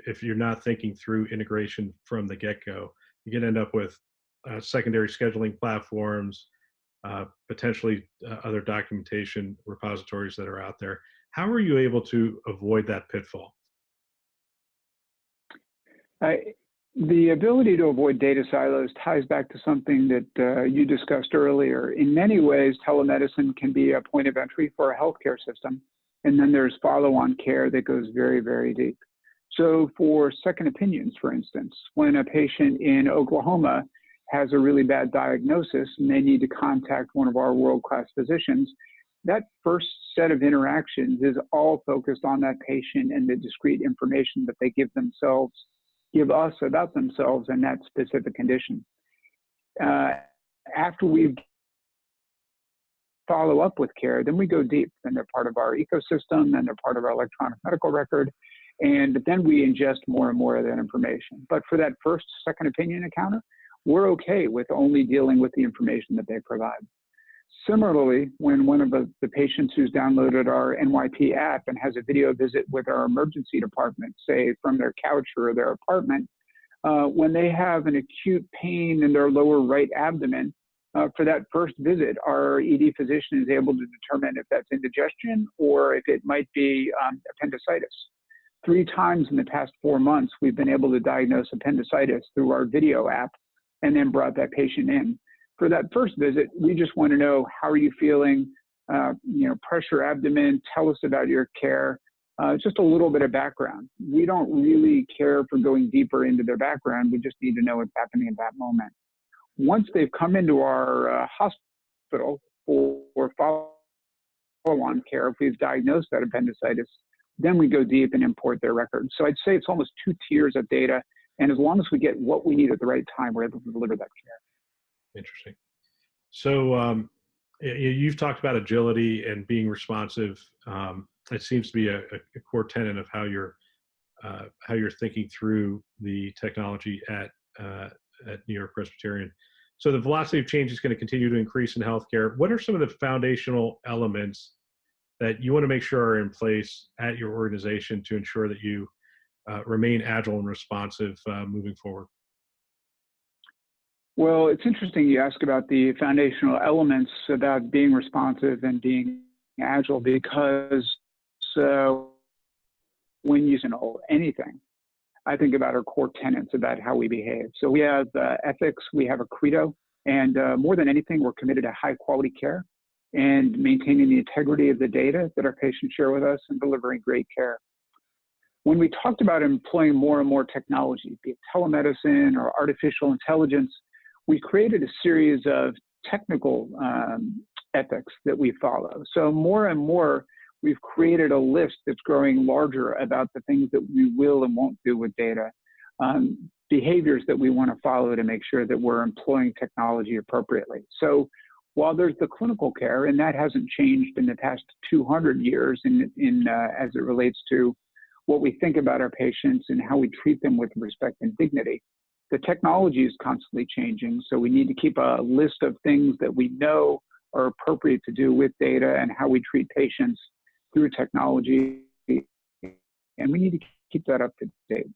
if you're not thinking through integration from the get-go. You can end up with secondary scheduling platforms, potentially other documentation repositories that are out there. How are you able to avoid that pitfall? The ability to avoid data silos ties back to something that you discussed earlier. In many ways, telemedicine can be a point of entry for a healthcare system, and then there's follow-on care that goes very, very deep. So for second opinions, for instance, when a patient in Oklahoma has a really bad diagnosis and they need to contact one of our world-class physicians, that first set of interactions is all focused on that patient and the discrete information that they give us about themselves and that specific condition. After we follow up with care, then we go deep. Then they're part of our ecosystem, and they're part of our electronic medical record, and then we ingest more and more of that information. But for that first, second opinion encounter, we're okay with only dealing with the information that they provide. Similarly, when one of the patients who's downloaded our NYP app and has a video visit with our emergency department, say from their couch or their apartment, when they have an acute pain in their lower right abdomen, for that first visit, our ED physician is able to determine if that's indigestion or if it might be appendicitis. 3 times in the past 4 months, we've been able to diagnose appendicitis through our video app and then brought that patient in. For that first visit, we just want to know, how are you feeling? Pressure abdomen, tell us about your care, just a little bit of background. We don't really care for going deeper into their background. We just need to know what's happening at that moment. Once they've come into our hospital for follow-on care, if we've diagnosed that appendicitis, then we go deep and import their records. So I'd say it's almost 2 tiers of data. And as long as we get what we need at the right time, we're able to deliver that care. Interesting. So you've talked about agility and being responsive. It seems to be a core tenet of how you're thinking through the technology at New York Presbyterian. So the velocity of change is going to continue to increase in healthcare. What are some of the foundational elements that you want to make sure are in place at your organization to ensure that you remain agile and responsive moving forward? Well, it's interesting you ask about the foundational elements about being responsive and being agile, because when you know anything, I think about our core tenets about how we behave. So we have ethics, we have a credo, and more than anything, we're committed to high quality care and maintaining the integrity of the data that our patients share with us and delivering great care. When we talked about employing more and more technology, be it telemedicine or artificial intelligence, we created a series of technical ethics that we follow. So more and more, we've created a list that's growing larger about the things that we will and won't do with data, behaviors that we want to follow to make sure that we're employing technology appropriately. So while there's the clinical care, and that hasn't changed in the past 200 years as it relates to what we think about our patients and how we treat them with respect and dignity, the technology is constantly changing. So we need to keep a list of things that we know are appropriate to do with data and how we treat patients through technology. And we need to keep that up to date.